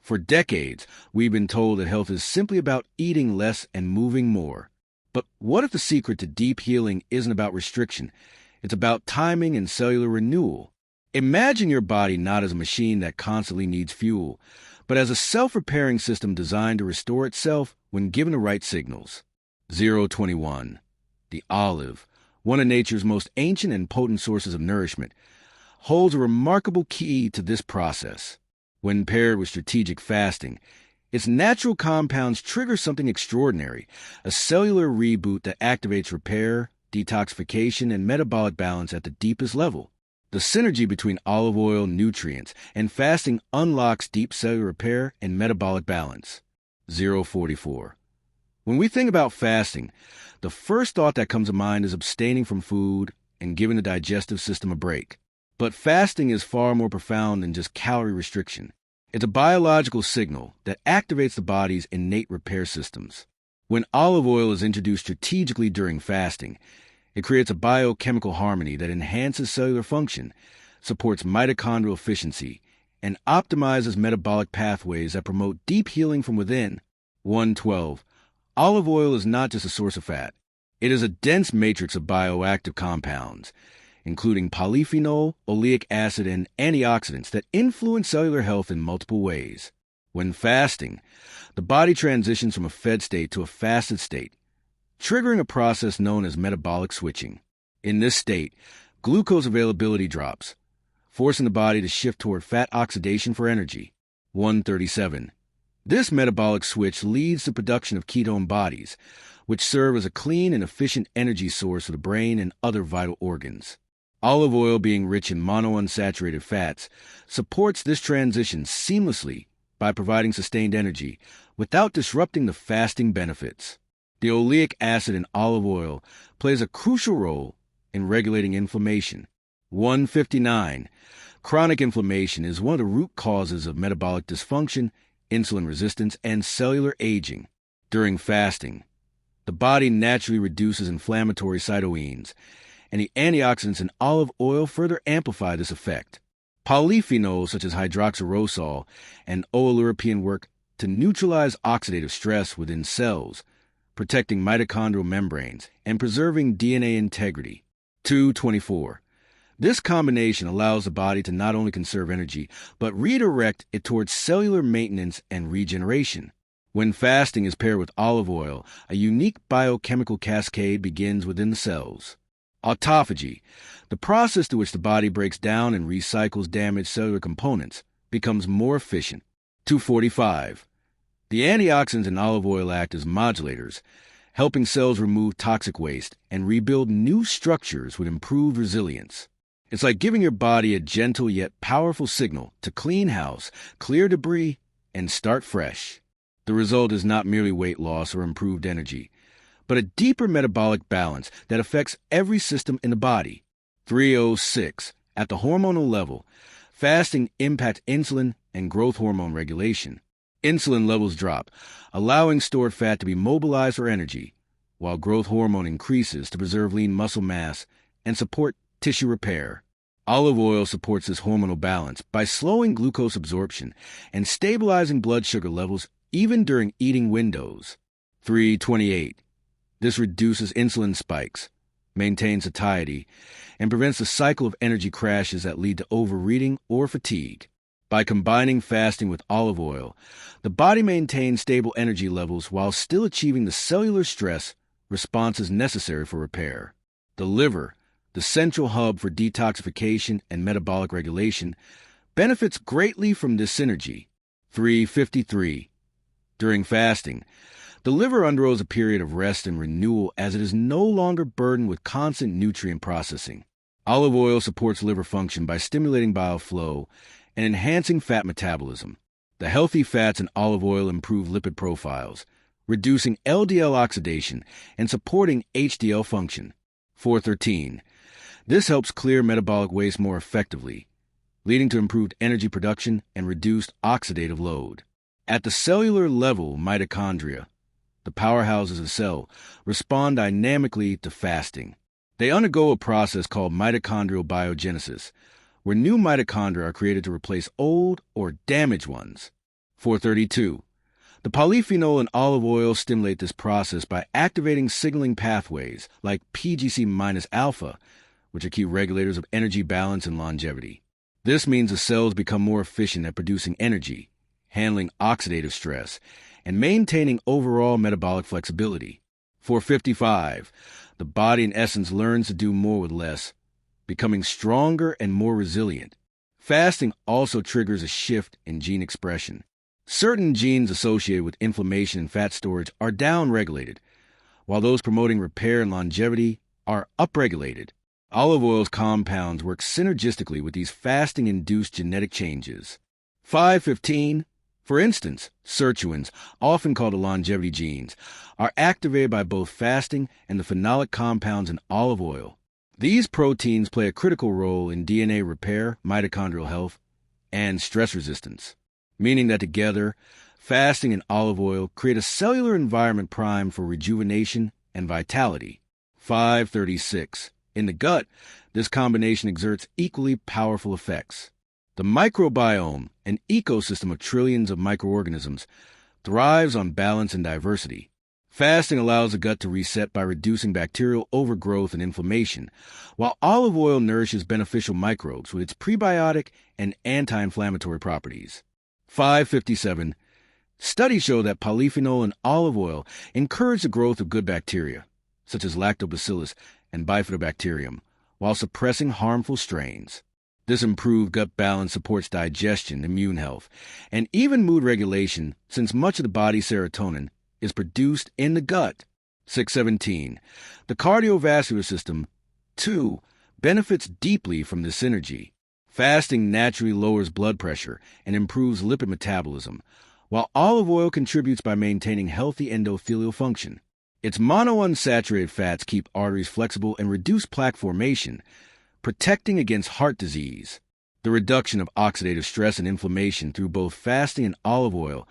For decades, we've been told that health is simply about eating less and moving more. But what if the secret to deep healing isn't about restriction? It's about timing and cellular renewal. Imagine your body not as a machine that constantly needs fuel, but as a self-repairing system designed to restore itself when given the right signals. 021. The olive, one of nature's most ancient and potent sources of nourishment, holds a remarkable key to this process. When paired with strategic fasting, its natural compounds trigger something extraordinary, a cellular reboot that activates repair, detoxification, and metabolic balance at the deepest level. The synergy between olive oil, nutrients, and fasting unlocks deep cellular repair and metabolic balance. 044. When we think about fasting, the first thought that comes to mind is abstaining from food and giving the digestive system a break. But fasting is far more profound than just calorie restriction. It's a biological signal that activates the body's innate repair systems. When olive oil is introduced strategically during fasting, it creates a biochemical harmony that enhances cellular function, supports mitochondrial efficiency, and optimizes metabolic pathways that promote deep healing from within. 112. Olive oil is not just a source of fat. It is a dense matrix of bioactive compounds, including polyphenol, oleic acid, and antioxidants that influence cellular health in multiple ways. When fasting, the body transitions from a fed state to a fasted state, triggering a process known as metabolic switching. In this state, glucose availability drops, forcing the body to shift toward fat oxidation for energy. 137. This metabolic switch leads to production of ketone bodies, which serve as a clean and efficient energy source for the brain and other vital organs. Olive oil, being rich in monounsaturated fats, supports this transition seamlessly by providing sustained energy without disrupting the fasting benefits. The oleic acid in olive oil plays a crucial role in regulating inflammation. 159. Chronic inflammation is one of the root causes of metabolic dysfunction, insulin resistance, and cellular aging. During fasting, the body naturally reduces inflammatory cytokines, and the antioxidants in olive oil further amplify this effect. Polyphenols such as hydroxyrosol and oleuropein work to neutralize oxidative stress within cells, protecting mitochondrial membranes and preserving DNA integrity. 224. This combination allows the body to not only conserve energy, but redirect it towards cellular maintenance and regeneration. When fasting is paired with olive oil, a unique biochemical cascade begins within the cells. Autophagy, the process through which the body breaks down and recycles damaged cellular components, becomes more efficient. 245. The antioxidants in olive oil act as modulators, helping cells remove toxic waste and rebuild new structures with improved resilience. It's like giving your body a gentle yet powerful signal to clean house, clear debris, and start fresh. The result is not merely weight loss or improved energy, but a deeper metabolic balance that affects every system in the body. 306. At the hormonal level, fasting impacts insulin and growth hormone regulation. Insulin levels drop, allowing stored fat to be mobilized for energy, while growth hormone increases to preserve lean muscle mass and support tissue repair. Olive oil supports this hormonal balance by slowing glucose absorption and stabilizing blood sugar levels even during eating windows. 328. This reduces insulin spikes, maintains satiety, and prevents the cycle of energy crashes that lead to overeating or fatigue. By combining fasting with olive oil, the body maintains stable energy levels while still achieving the cellular stress responses necessary for repair. The liver, the central hub for detoxification and metabolic regulation, benefits greatly from this synergy. 353. During fasting, the liver undergoes a period of rest and renewal as it is no longer burdened with constant nutrient processing. Olive oil supports liver function by stimulating bile flow and enhancing fat metabolism. The healthy fats in olive oil improve lipid profiles, reducing LDL oxidation and supporting HDL function. 413. This helps clear metabolic waste more effectively, leading to improved energy production and reduced oxidative load. At the cellular level, mitochondria, the powerhouses of the cell, respond dynamically to fasting. They undergo a process called mitochondrial biogenesis, where new mitochondria are created to replace old or damaged ones. 432. The polyphenol in olive oil stimulate this process by activating signaling pathways like PGC-alpha, which are key regulators of energy balance and longevity. This means the cells become more efficient at producing energy, handling oxidative stress, and maintaining overall metabolic flexibility. 455. The body in essence learns to do more with less, becoming stronger and more resilient. Fasting also triggers a shift in gene expression. Certain genes associated with inflammation and fat storage are downregulated, while those promoting repair and longevity are upregulated. Olive oil's compounds work synergistically with these fasting-induced genetic changes. 515. For instance, sirtuins, often called the longevity genes, are activated by both fasting and the phenolic compounds in olive oil. These proteins play a critical role in DNA repair, mitochondrial health, and stress resistance, meaning that together, fasting and olive oil create a cellular environment primed for rejuvenation and vitality. 536. In the gut, this combination exerts equally powerful effects. The microbiome, an ecosystem of trillions of microorganisms, thrives on balance and diversity. Fasting allows the gut to reset by reducing bacterial overgrowth and inflammation, while olive oil nourishes beneficial microbes with its prebiotic and anti-inflammatory properties. 557. Studies show that polyphenol in olive oil encourage the growth of good bacteria, such as lactobacillus and bifidobacterium, while suppressing harmful strains. This improved gut balance supports digestion, immune health, and even mood regulation, since much of the body's serotonin is produced in the gut. 617. The cardiovascular system, too, benefits deeply from this synergy. Fasting naturally lowers blood pressure and improves lipid metabolism, while olive oil contributes by maintaining healthy endothelial function. Its monounsaturated fats keep arteries flexible and reduce plaque formation, protecting against heart disease. The reduction of oxidative stress and inflammation through both fasting and olive oil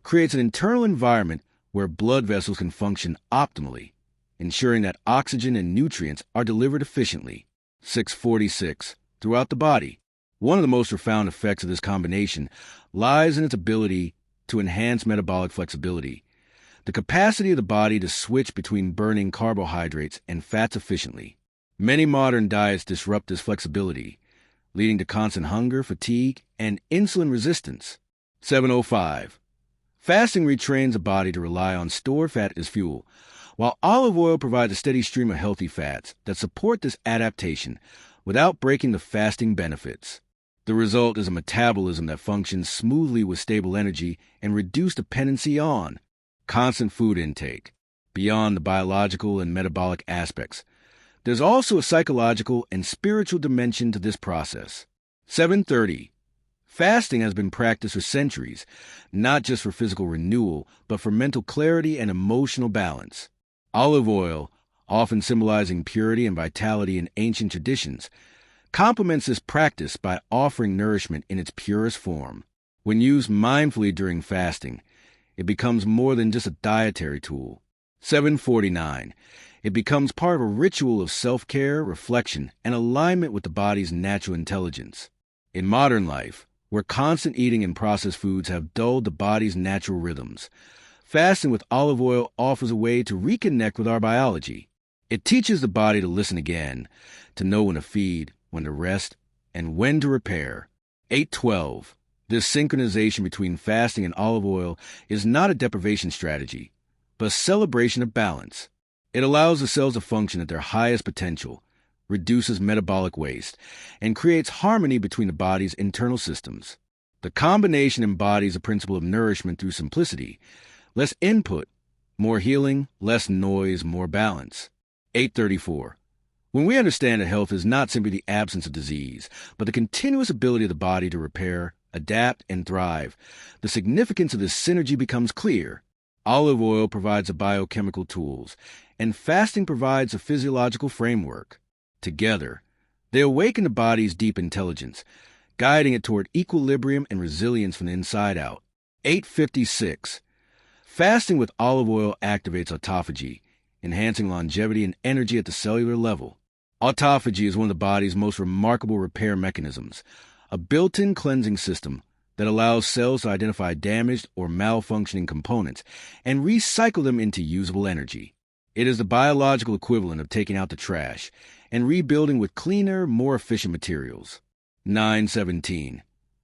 creates an internal environment where blood vessels can function optimally, ensuring that oxygen and nutrients are delivered efficiently. 646. Throughout the body. One of the most profound effects of this combination lies in its ability to enhance metabolic flexibility, the capacity of the body to switch between burning carbohydrates and fats efficiently. Many modern diets disrupt this flexibility, leading to constant hunger, fatigue, and insulin resistance. 705. Fasting retrains the body to rely on stored fat as fuel, while olive oil provides a steady stream of healthy fats that support this adaptation without breaking the fasting benefits. The result is a metabolism that functions smoothly with stable energy and reduced dependency on constant food intake. Beyond the biological and metabolic aspects, there's also a psychological and spiritual dimension to this process. 730. Fasting has been practiced for centuries, not just for physical renewal, but for mental clarity and emotional balance. Olive oil, often symbolizing purity and vitality in ancient traditions, complements this practice by offering nourishment in its purest form. When used mindfully during fasting, it becomes more than just a dietary tool. 749. It becomes part of a ritual of self-care, reflection, and alignment with the body's natural intelligence. In modern life, where constant eating and processed foods have dulled the body's natural rhythms, fasting with olive oil offers a way to reconnect with our biology. It teaches the body to listen again, to know when to feed, when to rest, and when to repair. 812. This synchronization between fasting and olive oil is not a deprivation strategy, but a celebration of balance. It allows the cells to function at their highest potential, reduces metabolic waste, and creates harmony between the body's internal systems. The combination embodies the principle of nourishment through simplicity: less input, more healing; less noise, more balance. 834. When we understand that health is not simply the absence of disease, but the continuous ability of the body to repair, adapt, and thrive, the significance of this synergy becomes clear. Olive oil provides the biochemical tools, and fasting provides a physiological framework. Together, they awaken the body's deep intelligence, guiding it toward equilibrium and resilience from the inside out. 856. Fasting with olive oil activates autophagy, enhancing longevity and energy at the cellular level. Autophagy is one of the body's most remarkable repair mechanisms, a built-in cleansing system that allows cells to identify damaged or malfunctioning components and recycle them into usable energy. It is the biological equivalent of taking out the trash and rebuilding with cleaner, more efficient materials. 917.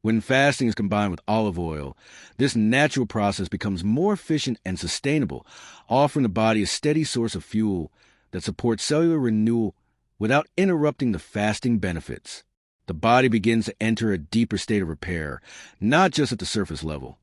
When fasting is combined with olive oil, this natural process becomes more efficient and sustainable, offering the body a steady source of fuel that supports cellular renewal without interrupting the fasting benefits. The body begins to enter a deeper state of repair, not just at the surface level,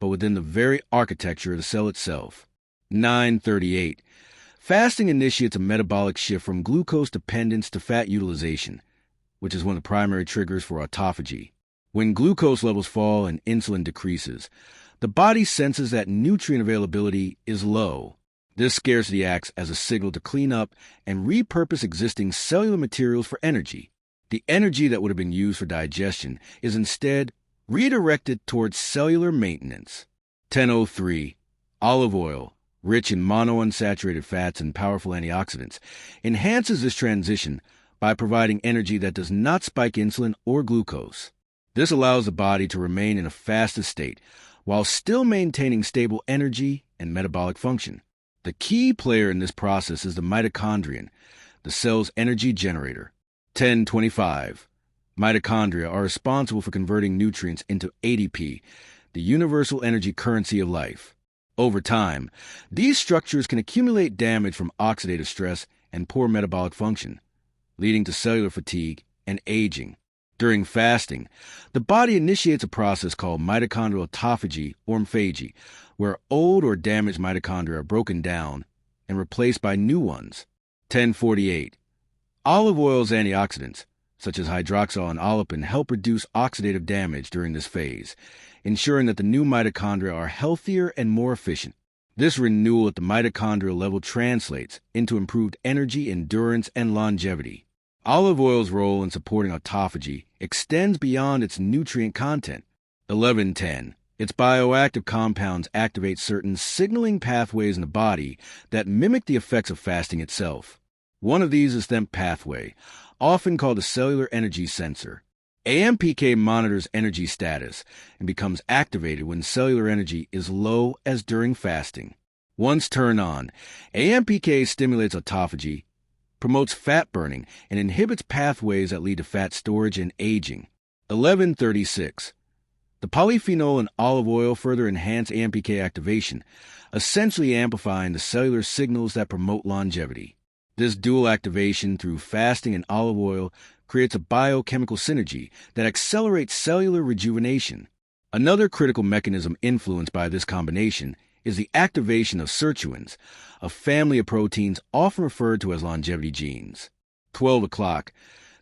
but within the very architecture of the cell itself. 938. Fasting initiates a metabolic shift from glucose dependence to fat utilization, which is one of the primary triggers for autophagy. When glucose levels fall and insulin decreases, the body senses that nutrient availability is low. This scarcity acts as a signal to clean up and repurpose existing cellular materials for energy. The energy that would have been used for digestion is instead redirected towards cellular maintenance. 1003. Olive oil, rich in monounsaturated fats and powerful antioxidants, enhances this transition by providing energy that does not spike insulin or glucose. This allows the body to remain in a fasted state while still maintaining stable energy and metabolic function. The key player in this process is the mitochondrion, the cell's energy generator. 1025. Mitochondria are responsible for converting nutrients into ADP, the universal energy currency of life. Over time, these structures can accumulate damage from oxidative stress and poor metabolic function, leading to cellular fatigue and aging. During fasting, the body initiates a process called mitochondrial autophagy or phagy, where old or damaged mitochondria are broken down and replaced by new ones. 1048. Olive oil's antioxidants, such as hydroxyl and olipin, help reduce oxidative damage during this phase, ensuring that the new mitochondria are healthier and more efficient. This renewal at the mitochondrial level translates into improved energy, endurance, and longevity. Olive oil's role in supporting autophagy extends beyond its nutrient content. 1110. Its bioactive compounds activate certain signaling pathways in the body that mimic the effects of fasting itself. One of these is the THEMP pathway, often called a cellular energy sensor. AMPK monitors energy status and becomes activated when cellular energy is low as during fasting. Once turned on, AMPK stimulates autophagy, promotes fat burning, and inhibits pathways that lead to fat storage and aging. 1136. The polyphenol in olive oil further enhance AMPK activation, essentially amplifying the cellular signals that promote longevity. This dual activation through fasting and olive oil creates a biochemical synergy that accelerates cellular rejuvenation. Another critical mechanism influenced by this combination is the activation of sirtuins, a family of proteins often referred to as longevity genes. 12 o'clock.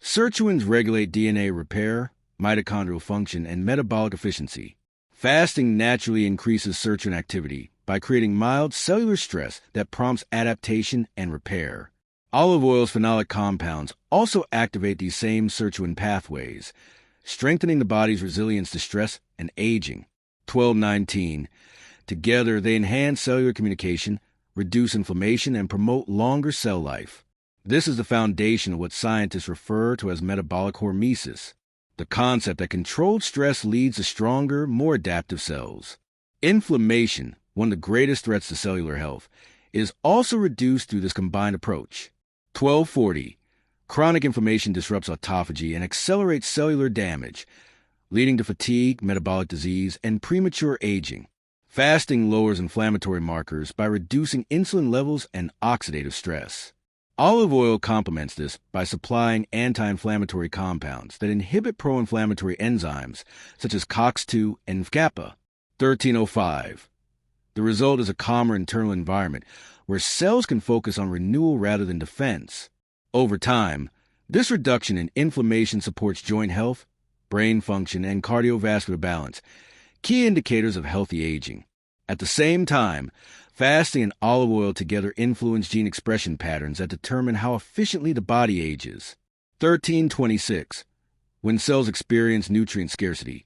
Sirtuins regulate DNA repair, mitochondrial function, and metabolic efficiency. Fasting naturally increases sirtuin activity by creating mild cellular stress that prompts adaptation and repair. Olive oil's phenolic compounds also activate these same sirtuin pathways, strengthening the body's resilience to stress and aging. 1219. Together, they enhance cellular communication, reduce inflammation, and promote longer cell life. This is the foundation of what scientists refer to as metabolic hormesis, the concept that controlled stress leads to stronger, more adaptive cells. Inflammation, one of the greatest threats to cellular health, is also reduced through this combined approach. 1240. Chronic inflammation disrupts autophagy and accelerates cellular damage, leading to fatigue, metabolic disease, and premature aging. Fasting lowers inflammatory markers by reducing insulin levels and oxidative stress. Olive oil complements this by supplying anti-inflammatory compounds that inhibit pro-inflammatory enzymes such as COX-2 and FKAPA. 1305. The result is a calmer internal environment where cells can focus on renewal rather than defense. Over time, this reduction in inflammation supports joint health, brain function, and cardiovascular balance, key indicators of healthy aging. At the same time, fasting and olive oil together influence gene expression patterns that determine how efficiently the body ages. 1326. When cells experience nutrient scarcity,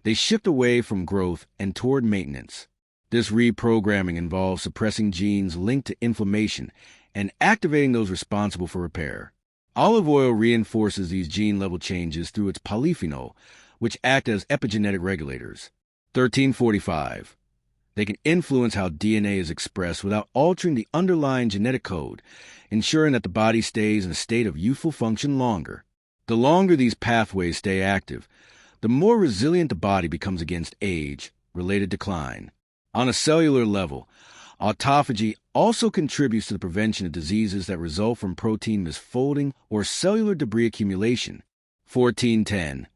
they shift away from growth and toward maintenance. This reprogramming involves suppressing genes linked to inflammation and activating those responsible for repair. Olive oil reinforces these gene-level changes through its polyphenol, which act as epigenetic regulators. 1345. They can influence how DNA is expressed without altering the underlying genetic code, ensuring that the body stays in a state of youthful function longer. The longer these pathways stay active, the more resilient the body becomes against age-related decline. On a cellular level, autophagy also contributes to the prevention of diseases that result from protein misfolding or cellular debris accumulation. 1410.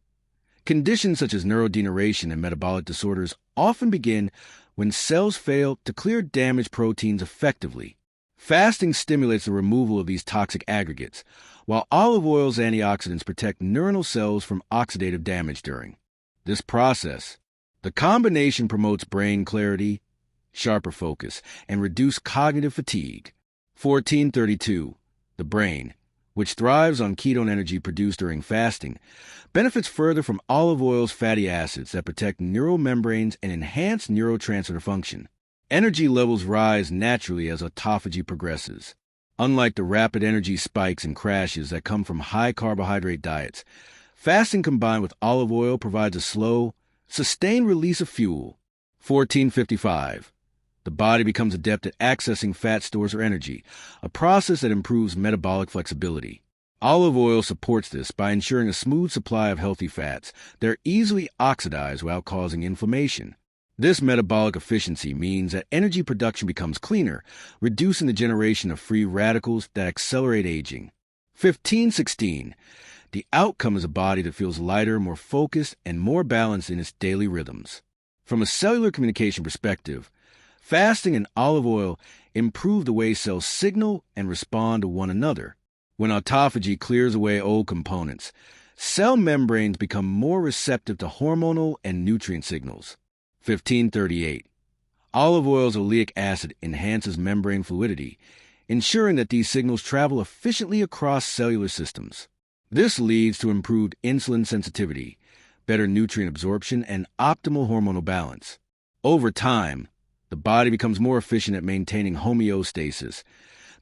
Conditions such as neurodegeneration and metabolic disorders often begin when cells fail to clear damaged proteins effectively. Fasting stimulates the removal of these toxic aggregates, while olive oil's antioxidants protect neuronal cells from oxidative damage during this process. The combination promotes brain clarity, sharper focus, and reduced cognitive fatigue. 1432. The brain, which thrives on ketone energy produced during fasting, benefits further from olive oil's fatty acids that protect neural membranes and enhance neurotransmitter function. Energy levels rise naturally as autophagy progresses. Unlike the rapid energy spikes and crashes that come from high-carbohydrate diets, fasting combined with olive oil provides a slow, sustained release of fuel. 1455. The body becomes adept at accessing fat stores or energy, a process that improves metabolic flexibility. Olive oil supports this by ensuring a smooth supply of healthy fats that are easily oxidized without causing inflammation. This metabolic efficiency means that energy production becomes cleaner, reducing the generation of free radicals that accelerate aging. 1516. The outcome is a body that feels lighter, more focused, and more balanced in its daily rhythms. From a cellular communication perspective, fasting and olive oil improve the way cells signal and respond to one another. When autophagy clears away old components, cell membranes become more receptive to hormonal and nutrient signals. 1538. Olive oil's oleic acid enhances membrane fluidity, ensuring that these signals travel efficiently across cellular systems. This leads to improved insulin sensitivity, better nutrient absorption, and optimal hormonal balance. Over time, the body becomes more efficient at maintaining homeostasis,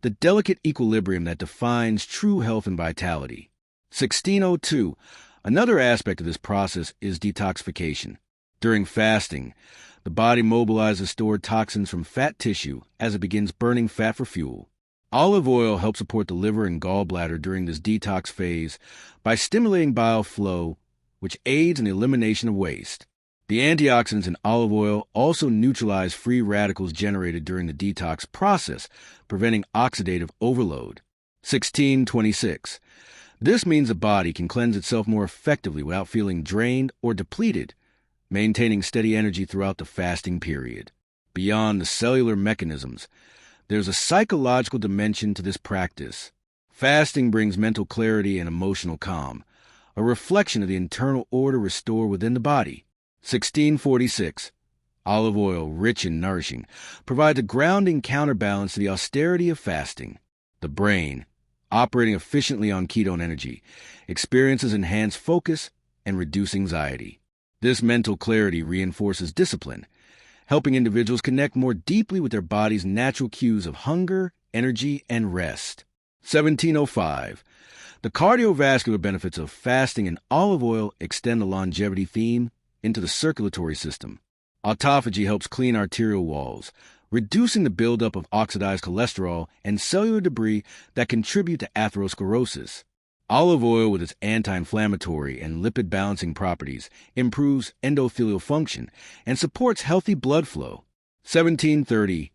the delicate equilibrium that defines true health and vitality. 1602. Another aspect of this process is detoxification. During fasting, the body mobilizes stored toxins from fat tissue as it begins burning fat for fuel. Olive oil helps support the liver and gallbladder during this detox phase by stimulating bile flow, which aids in the elimination of waste. The antioxidants in olive oil also neutralize free radicals generated during the detox process, preventing oxidative overload. 1626. This means the body can cleanse itself more effectively without feeling drained or depleted, maintaining steady energy throughout the fasting period. Beyond the cellular mechanisms, there's a psychological dimension to this practice. Fasting brings mental clarity and emotional calm, a reflection of the internal order restored within the body. 1646. Olive oil, rich and nourishing, provides a grounding counterbalance to the austerity of fasting. The brain, operating efficiently on ketone energy, experiences enhanced focus and reduced anxiety. This mental clarity reinforces discipline, helping individuals connect more deeply with their body's natural cues of hunger, energy, and rest. 1705. The cardiovascular benefits of fasting and olive oil extend the longevity theme into the circulatory system. Autophagy helps clean arterial walls, reducing the buildup of oxidized cholesterol and cellular debris that contribute to atherosclerosis. Olive oil, with its anti-inflammatory and lipid-balancing properties, improves endothelial function and supports healthy blood flow. 1730.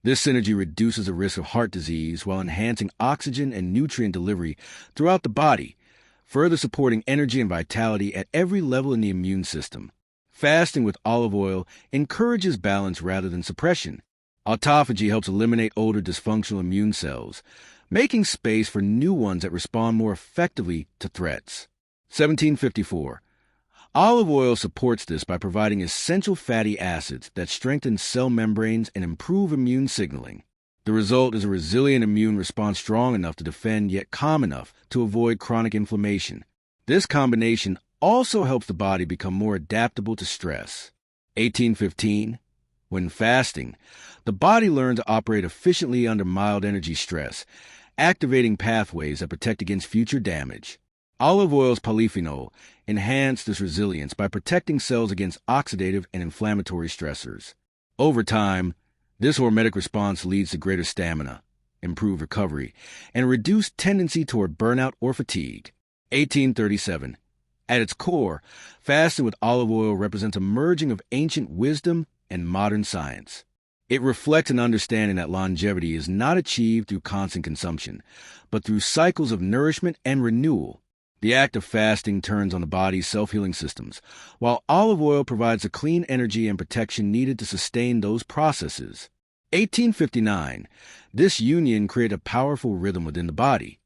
This synergy reduces the risk of heart disease while enhancing oxygen and nutrient delivery throughout the body, further supporting energy and vitality at every level in the immune system. Fasting with olive oil encourages balance rather than suppression. Autophagy helps eliminate older dysfunctional immune cells, making space for new ones that respond more effectively to threats. 1754. Olive oil supports this by providing essential fatty acids that strengthen cell membranes and improve immune signaling. The result is a resilient immune response strong enough to defend yet calm enough to avoid chronic inflammation. This combination also helps the body become more adaptable to stress. 1815. When fasting, the body learns to operate efficiently under mild energy stress, activating pathways that protect against future damage. Olive oil's polyphenol enhance this resilience by protecting cells against oxidative and inflammatory stressors. Over time, this hormetic response leads to greater stamina, improved recovery, and a reduced tendency toward burnout or fatigue. 1837. At its core, fasting with olive oil represents a merging of ancient wisdom and modern science. It reflects an understanding that longevity is not achieved through constant consumption, but through cycles of nourishment and renewal. The act of fasting turns on the body's self-healing systems, while olive oil provides the clean energy and protection needed to sustain those processes. 1859. This union created a powerful rhythm within the body.